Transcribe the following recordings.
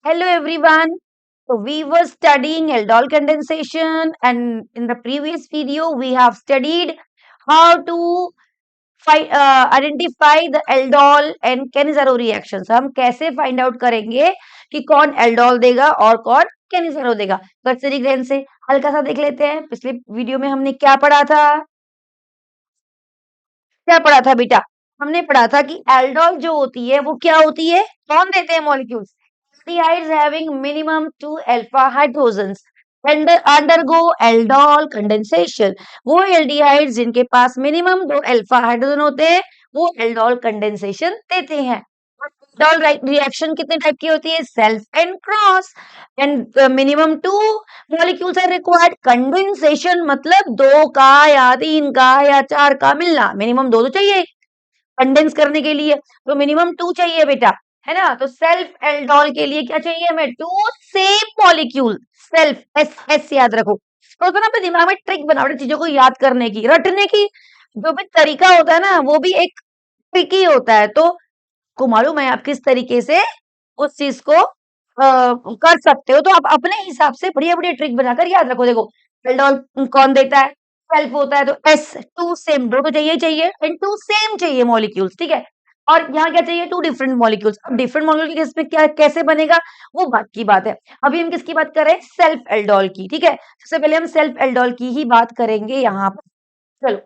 Hello everyone. So we were studying aldol condensation, and in the previous video we have studied how to identify the aldol and Cannizzaro reactions. हम कैसे find out करेंगे कि कौन aldol देगा और कौन Cannizzaro देगा। Cursory grain से हल्का सा देख लेते हैं। पिछले वीडियो में हमने क्या पढ़ा था बेटा? हमने पढ़ा था कि एल्डोल जो होती है वो क्या होती है, कौन देते हैं molecules? Aldehydes having minimum 2 alpha hydrogens and undergo aldol condensation. वो एल्डिहाइड्स जिनके पास मिनिमम 2 अल्फा हाइड्रोजन होते हैं वो एल्डोल कंडेंसेशन देते हैं। एल्डोल रिएक्शन कितने टाइप की होती है? Self and cross. And minimum 2 molecules are required. Condensation मतलब 2 का या 3 का या 4 का मिलना। मिनिमम 2 तो चाहिए कंडेंस करने के लिए, तो मिनिमम 2 चाहिए बेटा, है ना? तो सेल्फ एल्डोल के लिए क्या चाहिए हमें? 2 same molecule. Self S S याद रखो। तो ना अपने दिमाग में ट्रिक बनाओ चीजों को याद करने की, रटने की। जो भी तरीका होता है ना वो भी एक ट्रिकी होता है। तो को मालूम है आप किस तरीके से उस चीज को कर सकते हो। तो आप अपने हिसाब से बढ़िया बढ़िया ट्रिक बनाकर याद रखो। देखो एल्डोल कौन देता है? सेल्फ होता है, तो एस 2 सेम, 2 तो चाहिए ही चाहिए एंड 2 सेम चाहिए मॉलिक्यूल्स, ठीक है। और यहाँ क्या चाहिए? 2 डिफरेंट मॉलिक्यूल्स। अब डिफरेंट मॉलिक्यूल की केस में क्या कैसे बनेगा वो बात की बात है। अभी हम किसकी बात कर रहे हैं? सेल्फ एल्डोल की, ठीक है। सबसे पहले हम सेल्फ एल्डोल की ही बात करेंगे यहाँ पर। चलो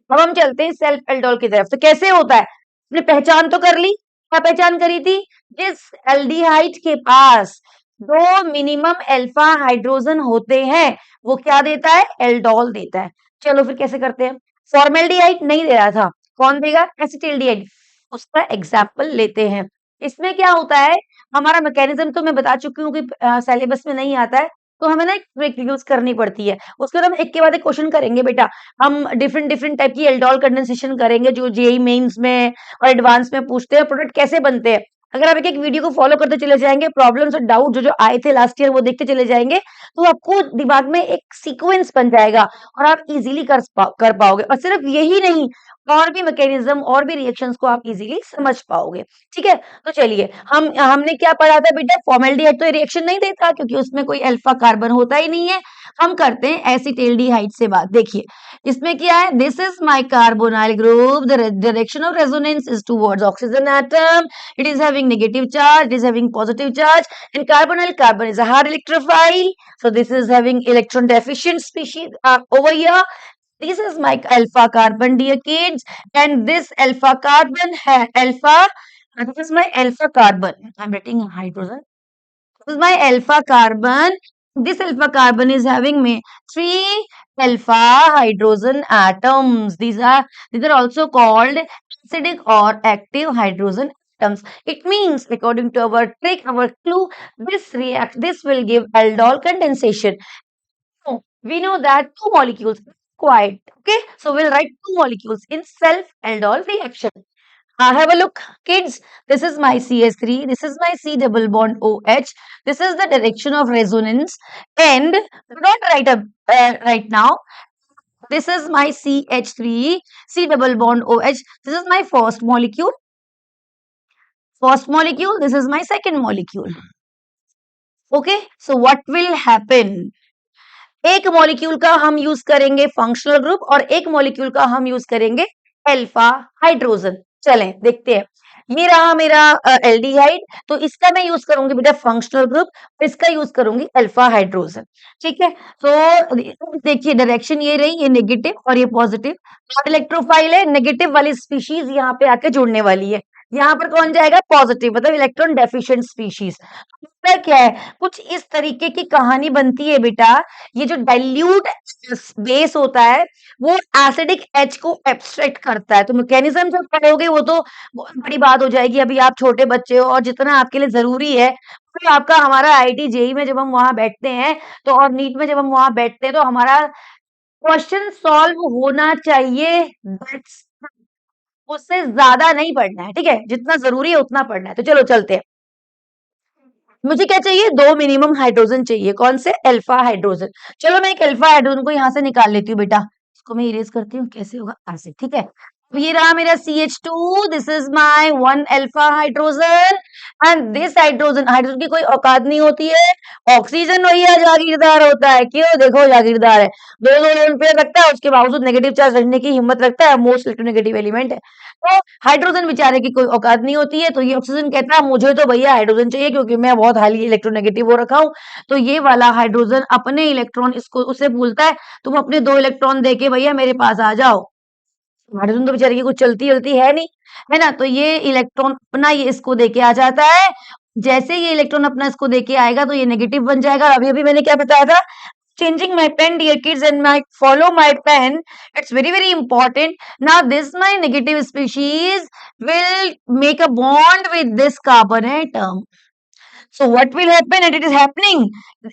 अब हम चलते हैं सेल्फ एल्डोल की तरफ। तो कैसे होता है? आपने पहचान तो कर ली। क्या पहचान करी थी? जिस एल्डिहाइड के पास 2 मिनिमम अल्फा हाइड्रोजन होते हैं वो क्या देता है? एल्डोल देता है। चलो फिर कैसे करते हैं? फॉर्मेल्डिहाइड नहीं दे रहा था, कौन देगा? एसिटिल्डिहाइड। उसका एग्जाम्पल लेते हैं। इसमें क्या होता है? हमारा मैकेनिज्म तो मैं बता चुकी हूँ कि सिलेबस में नहीं आता है, तो हमें ना एक ट्रिक यूज करनी पड़ती है। उसके बाद हम एक के बाद एक क्वेश्चन करेंगे बेटा। हम डिफरेंट डिफरेंट टाइप की एल्डोल कंडेंसेशन करेंगे जो जेईई मेंस में और एडवांस में पूछते हैं, प्रोडक्ट कैसे बनते हैं। अगर आप एक एक वीडियो को फॉलो करते चले जाएंगे, प्रॉब्लम्स और डाउट जो जो आए थे लास्ट ईयर वो देखते चले जाएंगे, तो आपको दिमाग में एक सीक्वेंस बन जाएगा और आप इजीली कर पाओगे। और सिर्फ यही नहीं, और भी मैकेनिज्म और भी रिएक्शंस को आप इजीली समझ पाओगे, ठीक है। तो चलिए हमने क्या पढ़ा था बेटा? फॉर्मेल्डिहाइड तो रिएक्शन नहीं देता क्योंकि उसमें कोई अल्फा कार्बन होता ही नहीं है। हम करते हैं एसिटिल्डिहाइड से बात। देखिए इसमें क्या है? This is my carbonyl group, the direction of resonance is towards oxygen atom, it is having negative charge, it is having positive charge, and carbonyl carbon is a hard electrophile, so this is having electron deficient species over here. This is my alpha carbon, dear kids, and this alpha carbon this is my alpha carbon. I'm writing hydrogen. This is my alpha carbon. This alpha carbon is having me 3 alpha hydrogen atoms. These are also called acidic or active hydrogen atoms. It means, according to our trick, our clue, this will give aldol condensation. So, we know that 2 molecules are required. Okay, so we'll write 2 molecules in self aldol reaction. Have a look, kids. This is my CH3. This is my C double bond OH. This is the direction of resonance. And do not write up right now. This is my CH3, C double bond OH. This is my first molecule. First molecule. This is my second molecule. Okay. So what will happen? एक molecule का हम use करेंगे functional group और एक molecule का हम use करेंगे alpha hydrogen. चलें देखते हैं। ये रहा मेरा एल्डिहाइड, तो इसका मैं यूज करूंगी बेटा फंक्शनल ग्रुप और इसका यूज करूंगी अल्फा हाइड्रोजन, ठीक है। तो देखिए डायरेक्शन ये रही, ये नेगेटिव और ये पॉजिटिव। इलेक्ट्रोफाइल है, नेगेटिव वाली स्पीशीज यहाँ पे आके जुड़ने वाली है। यहाँ पर कौन जाएगा? पॉजिटिव, मतलब इलेक्ट्रॉन डेफिशिएंट स्पीशीज। क्या है? कुछ इस तरीके की कहानी बनती है बेटा। ये जो डाइल्यूट बेस होता है वो एसिडिक एच को एब्स्ट्रैक्ट करता है। तो मैकेनिज्म जब पढ़ोगे वो तो बहुत बड़ी बात हो जाएगी। अभी आप छोटे बच्चे हो और जितना आपके लिए जरूरी है तो आपका हमारा आईआईटी जेई में जब हम वहां बैठते हैं तो और नीट में जब हम वहां बैठते हैं तो हमारा क्वेश्चन सॉल्व होना चाहिए। That's उससे ज्यादा नहीं पढ़ना है, ठीक है। जितना जरूरी है उतना पढ़ना है। तो चलो चलते हैं। मुझे क्या चाहिए? 2 मिनिमम हाइड्रोजन चाहिए। कौन से? Alpha hydrogen. चलो मैं एक अल्फा हाइड्रोजन को यहाँ से निकाल लेती हूँ बेटा। इसको मैं इरेज करती हूँ, कैसे होगा? ऐसे, ठीक है। अब ये रहा मेरा CH2, this is my 1 alpha hydrogen and this hydrogen, hydrogen की कोई औकात नहीं होती है, ऑक्सीजन भैया जागीरदार होता है, क्यों देखो जागीरदार है, दो दो लोन पेयर रखता है, उसके बावजूद नेगेटिव चार्ज रखने की हिम्मत रखता है, मोस्ट इलेक्ट्रोनेगेटिव एलिमेंट है। तो हाइड्रोजन बेचारे की कोई औकात नहीं होती है, तो ये ऑक्सीजन कहता है मुझे तो भैया हाइड्रोजन चाहिए क्योंकि मैं बहुत हाईली इलेक्ट्रोनेगेटिव हो रखा हूँ। तो ये वाला हाइड्रोजन अपने इलेक्ट्रॉन इसको उससे बोलता है तुम अपने 2 इलेक्ट्रॉन देके भैया मेरे पास आ जाओ। हाइड्रोजन तो बेचारे की कुछ चलती-वलती है नहीं, है ना? तो ये इलेक्ट्रॉन अपना ये इसको देके आ जाता है। जैसे ये इलेक्ट्रॉन अपना इसको देके आएगा तो ये नेगेटिव बन जाएगा। अभी-अभी मैंने क्या बताया था? Changing my pen, dear kids, and my follow my pen. It's very, very important. Now, this my negative species will make a bond with this carbon atom. So what will happen? And it is happening.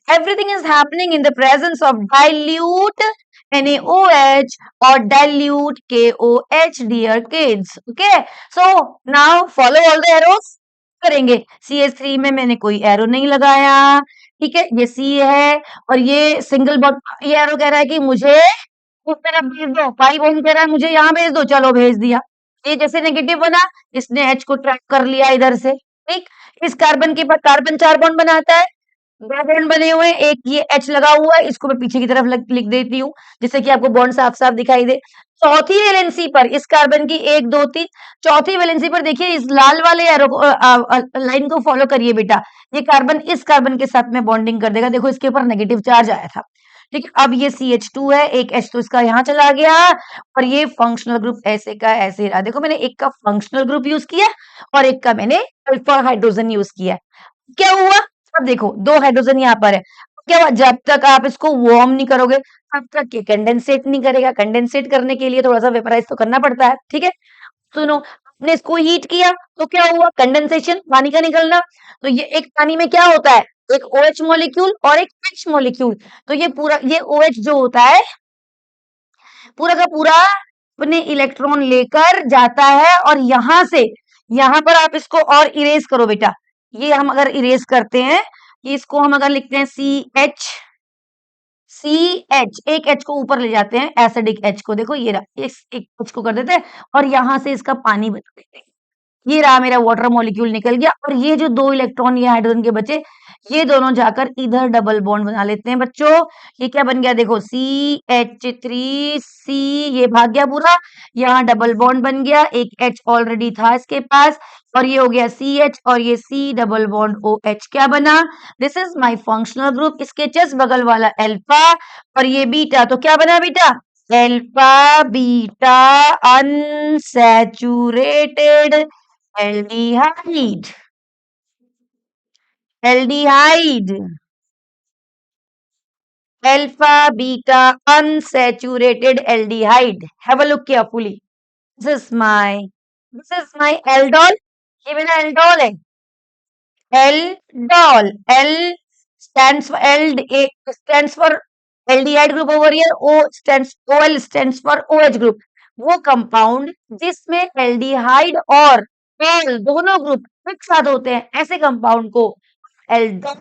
Everything is happening in the presence of dilute NaOH or dilute KOH, dear kids. Okay. So now follow all the arrows. करेंगे CH3 में मैंने कोई arrow नहीं लगाया, ठीक है, ये C है और ये सिंगल बॉन्ड, ये एरो कह रहा है कि मुझे उस तरफ भेज दो, पाई बॉन्ड कह रहा है मुझे यहाँ भेज दो, चलो भेज दिया। ये जैसे नेगेटिव बना, इसने H को ट्रैक कर लिया इधर से, ठीक। इस कार्बन के पास कार्बन 4 बॉन्ड बनाता है, 2 बॉन्ड बने हुए हैं, एक ये H लगा हुआ है, इसको मैं पीछे की तरफ लिख देती हूँ, जिससे कि आपको बॉन्ड साफ-साफ दिखाई दे। चौथी वैलेंसी पर इस कार्बन की 1, 2, 3, चौथी वैलेंसी पर देखिए इस लाल वाले एरो को लाइन को फॉलो करिए बेटा। ये कार्बन इस कार्बन के साथ में बॉन्डिंग कर देगा। देखो इसके ऊपर नेगेटिव चार्ज आया था। ठीक है, अब ये CH2 है, एक H तो इसका यहाँ चला गया और ये फंक्शनल ग्रुप ऐसे का ऐसे रहा। देखो मैंने एक का फंक्शनल ग्रुप यूज किया और एक का मैंने अल्फा हाइड्रोजन यूज किया। क्या हुआ? अब देखो 2 हाइड्रोजन यहाँ पर है। क्या हुआ? जब तक आप इसको वार्म नहीं करोगे तब तक ये कंडेंसेट नहीं करेगा। कंडेंसेट करने के लिए थोड़ा सा वेपराइज तो करना पड़ता है, ठीक है। सुनो, आपने इसको हीट किया तो क्या हुआ? कंडेंसेशन, पानी का निकलना। तो ये एक पानी में क्या होता है? एक OH मॉलिक्यूल और एक H मॉलिक्यूल। तो ये पूरा ये OH जो होता है पूरा का पूरा अपने इलेक्ट्रॉन लेकर जाता है और यहाँ से यहाँ पर आप इसको और इरेज करो बेटा। ये हम अगर इरेज करते हैं, इसको हम अगर लिखते हैं CH, एक H को ऊपर ले जाते हैं, एसिडिक H को, देखो ये रहा, इस एक H को कर देते हैं और यहाँ से इसका पानी बना देते हैं। ये रहा मेरा वाटर मॉलिक्यूल निकल गया और ये जो 2 इलेक्ट्रॉन ये हाइड्रोजन के बचे, ये दोनों जाकर इधर डबल बॉन्ड बना लेते हैं बच्चों। ये क्या बन गया? देखो CH3C, ये भाग गया पूरा, यहाँ डबल बॉन्ड बन गया, एक H ऑलरेडी था इसके पास और ये हो गया CH और ये C डबल बॉन्ड OH। क्या बना? This is my functional group. इसके जस्ट बगल वाला अल्फा और ये बीटा, तो क्या बना बेटा? Alpha beta unsaturated aldehyde. Aldehyde, alpha beta unsaturated aldehyde. Have a look carefully. This is my aldol. ये मेरा aldol है। Aldol. L stands for aldehyde group over here. OL stands for OH group. वो compound जिसमें aldehyde और L दोनों group एक साथ होते हैं, ऐसे कंपाउंड को एल्डोल,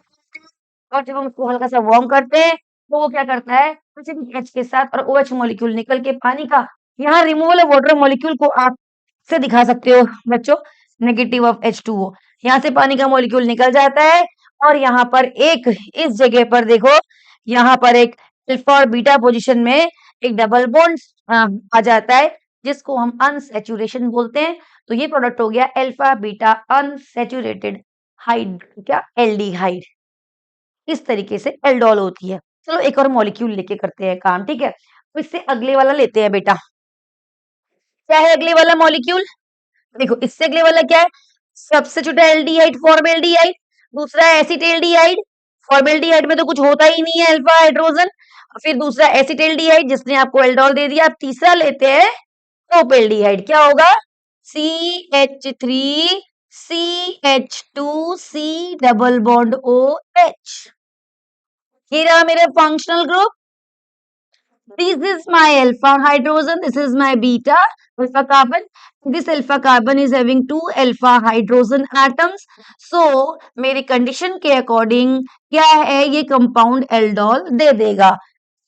और जब हम उसको हल्का सा वार्म करते हैं तो वो क्या करता है, एसिडिक H के साथ और OH मॉलिक्यूल निकल के पानी का यहाँ रिमूवल वाटर मॉलिक्यूल को आप से दिखा सकते हो बच्चों, नेगेटिव ऑफ H2O, यहाँ से पानी का मॉलिक्यूल निकल जाता है और यहाँ पर एक इस जगह पर देखो, यहाँ पर एक अल्फा और बीटा पोजीशन में एक डबल बॉन्ड आ जाता है जिसको हम अनसैचुरेशन बोलते हैं। तो ये प्रोडक्ट हो गया अल्फा बीटा अनसैचुरेटेड हाइड, क्या एल्डिहाइड। इस तरीके से एल्डोल होती है। चलो एक और मॉलिक्यूल लेके करते हैं काम, ठीक है। तो इससे अगले वाला लेते हैं बेटा। क्या है अगले वाला मॉलिक्यूल? देखो इससे अगले वाला क्या है? सबसे छोटा एल्डिहाइड फॉर्मेल्डिहाइड, दूसरा एसिटेल्डिहाइड। फॉर्मेल्डिहाइड में तो कुछ होता ही नहीं है अल्फा हाइड्रोजन, फिर दूसरा एसिटेल्डिहाइड जिसने आपको एल्डोल दे दिया। अब तीसरा लेते हैं प्रोपेल्डिहाइड। क्या होगा? CH3 CH2 C double bond OH। ये रहा मेरा functional group. This is my alpha hydrogen. This is my beta alpha carbon. This alpha carbon is having 2 alpha hydrogen atoms. So मेरी कंडीशन के अकॉर्डिंग क्या है, ये कंपाउंड एल्डोल दे देगा।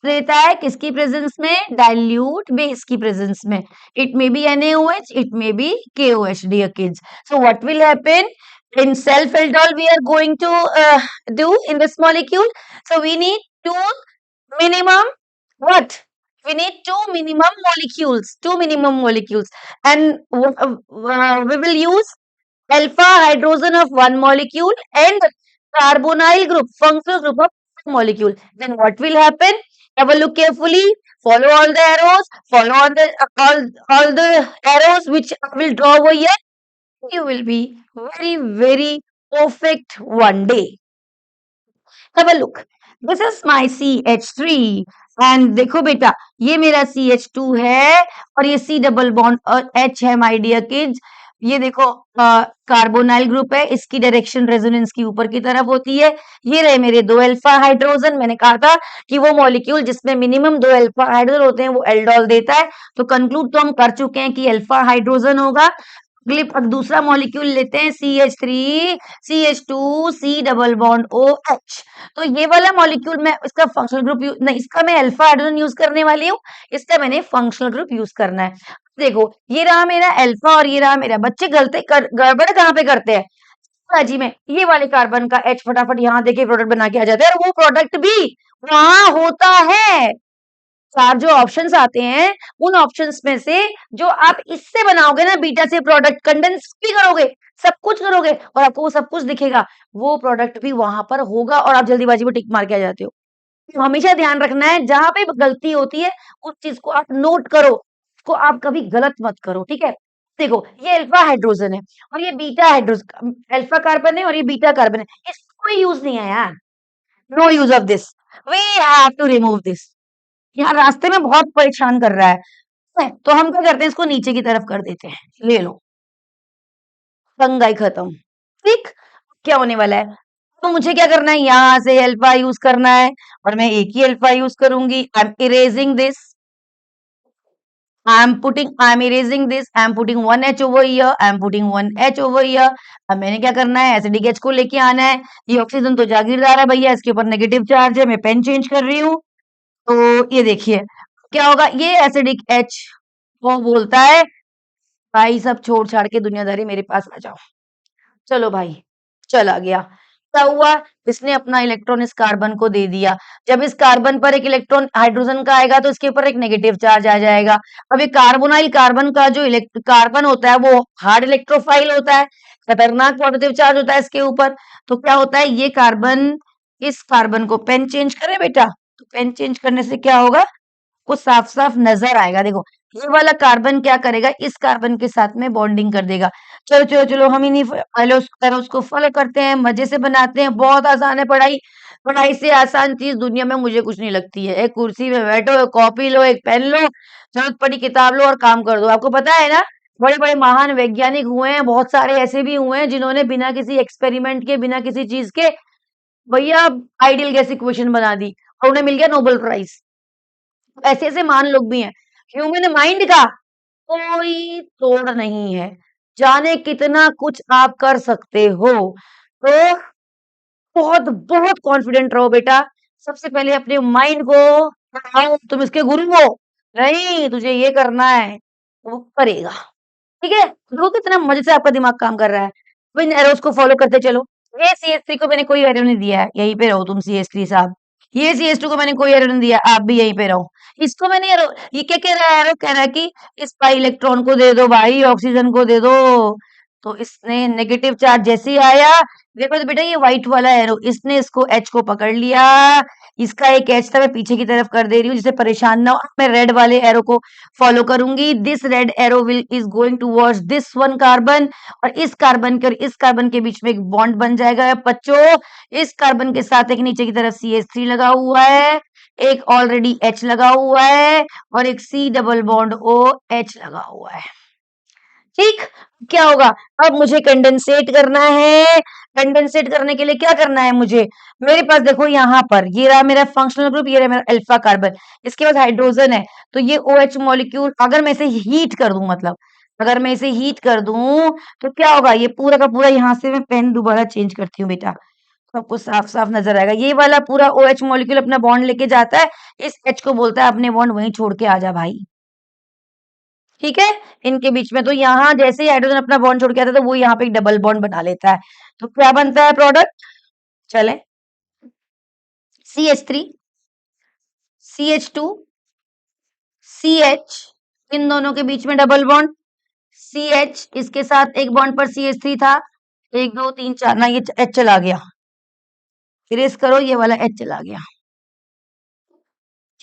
देता है किसकी प्रेजेंस में? डाइल्यूट बेस की प्रेजेंस में। It may be NaOH, it may be KOH, dear kids. So what will happen? In self aldol, we are going to do in this molecule. So we need two minimum what? We need two minimum molecules, and we will use alpha hydrogen of one molecule and carbonyl group, functional group of molecule. Then what will happen? Have a look carefully. Follow all the arrows. Follow all the arrows which I will draw over here. You will be very perfect one day. Have a look. This is my CH3 and देखो बेटा ये मेरा CH2 है और ये C double bond और H है my dear kids. ये देखो कार्बोनाइल ग्रुप है, इसकी डायरेक्शन रेजोनेंस की ऊपर की तरफ होती है। ये रहे मेरे दो अल्फा हाइड्रोजन। मैंने कहा था कि वो मॉलिक्यूल जिसमें मिनिमम दो अल्फा हाइड्रोजन होते हैं वो एल्डोल देता है। तो कंक्लूड तो हम कर चुके हैं कि अल्फा हाइड्रोजन होगा। अगले अब दूसरा मॉलिक्यूल लेते हैं CH3 CH2 C double bond OH। तो ये वाला मॉलिक्यूल मैं इसका फंक्शनल ग्रुप नहीं, इसका मैं अल्फा हाइड्रोजन यूज करने वाली हूँ, इसका मैंने फंक्शनल ग्रुप यूज करना है। देखो ये रहा मेरा अल्फा और ये रहा मेरा। बच्चे गड़बड़ कहाँ पे करते हैं जी में, ये वाले कार्बन का H फटाफट यहाँ देके प्रोडक्ट बना के आ जाता है और वो प्रोडक्ट भी वहां होता है। चार जो ऑप्शंस आते हैं उन ऑप्शंस में से जो आप इससे बनाओगे ना बीटा से प्रोडक्ट, कंडेंस भी करोगे, सब कुछ करोगे और आपको वो सब कुछ दिखेगा, वो प्रोडक्ट भी वहां पर होगा और आप जल्दीबाजी में टिक मार के आ जाते हो। तो हमेशा ध्यान रखना है जहां पे गलती होती है उस चीज को आप नोट करो, उसको आप कभी गलत मत करो, ठीक है। देखो ये अल्फा हाइड्रोजन है और ये बीटा हाइड्रोजन, अल्फा कार्बन है और ये बीटा कार्बन है, इसका कोई यूज नहीं है यार। No use of this, we have to remove this. यहाँ रास्ते में बहुत परेशान कर रहा है तो हम क्या करते हैं इसको नीचे की तरफ कर देते हैं। ले लो, पंगा ही खत्म। ठीक, क्या होने वाला है? तो मुझे क्या करना है, यहाँ से अल्फा यूज करना है और मैं एक ही अल्फा यूज करूंगी। I am erasing this, I am erasing this, I am putting one H over here, I am putting one H over here. अब मैंने क्या करना है, एसिडिक एच को लेके आना है। ये ऑक्सीजन तो जागीरदार है भैया, इसके ऊपर नेगेटिव चार्ज है, मैं पेन चेंज कर रही हूँ। तो ये देखिए क्या होगा, ये एसिडिक एच वो बोलता है भाई सब छोड़ छाड़ के दुनियादारी मेरे पास आ जाओ। चलो भाई, चला गया। क्या हुआ, इसने अपना इलेक्ट्रॉन इस कार्बन को दे दिया। जब इस कार्बन पर एक इलेक्ट्रॉन हाइड्रोजन का आएगा तो इसके ऊपर एक नेगेटिव चार्ज आ जाएगा। अब ये कार्बोनाइल कार्बन का जो कार्बन होता है वो हार्ड इलेक्ट्रोफाइल होता है, खतरनाक पॉजिटिव चार्ज होता है इसके ऊपर। तो क्या होता है, ये कार्बन इस कार्बन को पेन चेंज करे बेटा, तो पेन चेंज करने से क्या होगा, को साफ साफ नजर आएगा। देखो ये वाला कार्बन क्या करेगा, इस कार्बन के साथ में बॉन्डिंग कर देगा। चलो चलो चलो, हम इन्हीं एरोस को फॉलो करते हैं, मजे से बनाते हैं। बहुत आसान है पढ़ाई, पढ़ाई से आसान चीज दुनिया में मुझे कुछ नहीं लगती है। एक कुर्सी में बैठो, एक कॉपी लो, एक पेन लो, जरूरत पड़ी किताब लो और काम कर दो। आपको पता है ना, बड़े बड़े महान वैज्ञानिक हुए हैं, बहुत सारे ऐसे भी हुए हैं जिन्होंने बिना किसी एक्सपेरिमेंट के, बिना किसी चीज के भैया आइडियल गैस इक्वेशन बना दी और उन्हें मिल गया नोबेल प्राइज। ऐसे ऐसे महान लोग भी हैं। ह्यूमन माइंड का कोई तोड़ नहीं है, जाने कितना कुछ आप कर सकते हो। तो बहुत बहुत कॉन्फिडेंट रहो बेटा। सबसे पहले अपने माइंड को बढ़ाओ, तुम इसके गुरु हो नहीं, तुझे ये करना है वो करेगा, ठीक है। देखो कितना मजे से आपका दिमाग काम कर रहा है। तो इन एरोस को फॉलो करते चलो। ये CH3 को मैंने कोई एरो नहीं दिया है, यहीं पे रहो तुम CH3 साहब। ये CH2 को मैंने कोई एरो नहीं दिया, आप भी यहीं पे रहो। इसको मैंने एरो, ये क्या कह रहा है, एरो कह रहा है कि इस पाई इलेक्ट्रॉन को दे दो भाई, ऑक्सीजन को दे दो। तो इसने नेगेटिव चार्ज जैसे ही आया, देखो तो बेटा ये व्हाइट वाला एरो, इसने इसको H को पकड़ लिया। इसका एक H था, मैं पीछे की तरफ कर दे रही हूँ जिससे परेशान ना हो। मैं रेड वाले एरो को फॉलो करूंगी। This red arrow will is going towards this one carbon, और इस कार्बन के और इस कार्बन के बीच में एक बॉन्ड बन जाएगा बच्चों। इस कार्बन के साथ एक नीचे की तरफ CH3 लगा हुआ है, एक ऑलरेडी H लगा हुआ है और एक C डबल बॉन्ड OH लगा हुआ है। ठीक, क्या होगा, अब मुझे कंडेंसेट करना है। कंडेंसेट करने के लिए क्या करना है मुझे, मेरे पास देखो यहाँ पर ये रहा मेरा फंक्शनल ग्रुप, ये रहा मेरा अल्फा कार्बन, इसके पास हाइड्रोजन है। तो ये OH मॉलिक्यूल अगर मैं इसे हीट कर दूं, मतलब अगर मैं इसे हीट कर दूं तो क्या होगा, ये पूरा का पूरा, यहाँ से मैं पेन दोबारा चेंज करती हूँ बेटा, तो आपको साफ साफ नजर आएगा। ये वाला पूरा OH मॉलिक्यूल अपना बॉन्ड लेके जाता है, इस H को बोलता है अपने बॉन्ड वहीं छोड़ के आ जा भाई। ठीक है, इनके बीच में। तो यहाँ जैसे ही हाइड्रोजन अपना बॉन्ड छोड़ के आता है तो वो यहाँ पे एक डबल बॉन्ड बना लेता है। तो क्या बनता है प्रोडक्ट? चले, CH3, CH2, CH, इन दोनों के बीच में डबल बॉन्ड, CH, इसके साथ एक बॉन्ड पर CH3 था, 1 2 3 4 ना, ये H चला गया, इरेज करो, ये वाला H चला गया।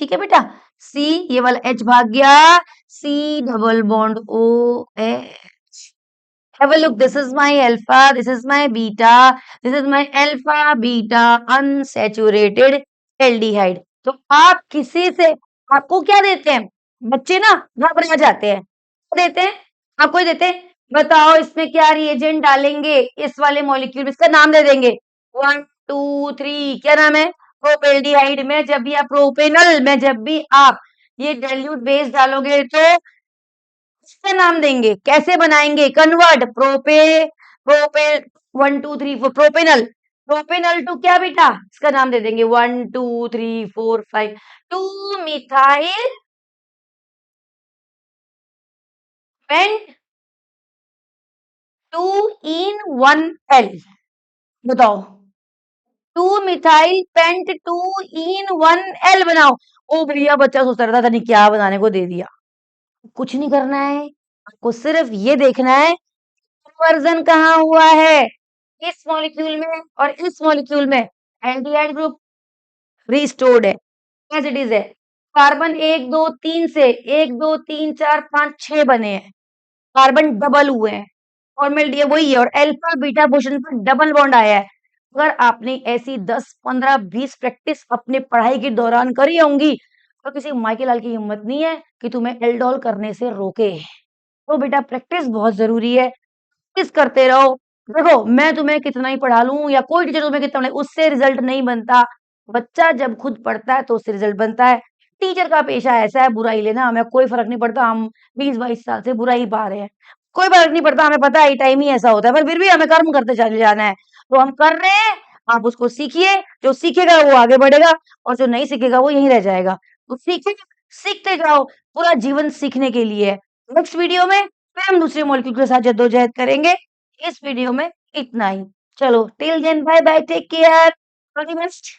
ठीक है बेटा, C, ये वाला H भाग गया, C double bond OH। Have a look. This is my alpha. This is my beta. This is my alpha beta unsaturated aldehyde. तो आप किसी से, आपको क्या देते हैं? बच्चे ना घबरा जाते हैं। क्या देते हैं? आपको ही देते हैं। बताओ इसमें क्या रिएजेंट डालेंगे? इस वाले मॉलिक्यूल में इसका नाम दे देंगे। 1 2 3, क्या नाम है? प्रोपेल्डिहाइड में जब भी आप, प्रोपेनल में जब भी आप ये डाइल्यूट बेस डालोगे तो इसका नाम देंगे। कैसे बनाएंगे? कन्वर्ट, प्रोपे, प्रोपे 1 2 3 4, प्रोपेनल, प्रोपेनल टू क्या बेटा? इसका नाम दे देंगे 1 2 3 4 5, 2 मिथाइल पेंट 2 इन 1 एल। बताओ, 2 मिथाइल पेंट 2 इन 1 एल बनाओ। ओ भैया, बच्चा सोचता रहता था नहीं क्या बनाने को दे दिया। कुछ नहीं करना है, आपको सिर्फ ये देखना है कन्वर्जन कहाँ हुआ है, इस मॉलिक्यूल में और इस मॉलिक्यूल में। एल्डिहाइड ग्रुप रिस्टोर्ड है, एज इट इज है। कार्बन 1 2 3 से 1 2 3 4 5 6 बने हैं, कार्बन डबल हुए हैं, फॉर्मेलिटी वही है, और अल्फा बीटा पोजीशन पर डबल बॉन्ड आया है। अगर आपने ऐसी 10 15 20 प्रैक्टिस अपने पढ़ाई के दौरान करी होंगी तो किसी माइकेलाल की हिम्मत नहीं है कि तुम्हें एल्डोल करने से रोके। तो बेटा प्रैक्टिस बहुत जरूरी है, प्रैक्टिस करते रहो। देखो मैं तुम्हें कितना ही पढ़ा लूं या कोई टीचर तुम्हें कितना पढ़ाए, उससे रिजल्ट नहीं बनता। बच्चा जब खुद पढ़ता है तो उससे रिजल्ट बनता है। टीचर का पेशा ऐसा है, बुराई लेना, हमें कोई फर्क नहीं पड़ता, हम 20 22 साल से बुराई पा रहे हैं, कोई फर्क नहीं पड़ता, हमें पता है टाइम ही ऐसा होता है, पर फिर भी हमें कर्म करते चले जाना है। तो हम कर रहे हैं, आप उसको सीखिए, जो सीखेगा वो आगे बढ़ेगा और जो नहीं सीखेगा वो यहीं रह जाएगा। तो सीखे, सीखते जाओ, पूरा जीवन सीखने के लिए है। नेक्स्ट वीडियो में फिर हम दूसरे मॉलिक्यूल के साथ जद्दोजहद करेंगे। इस वीडियो में इतना ही। चलो till then, bye bye, take care, all the best.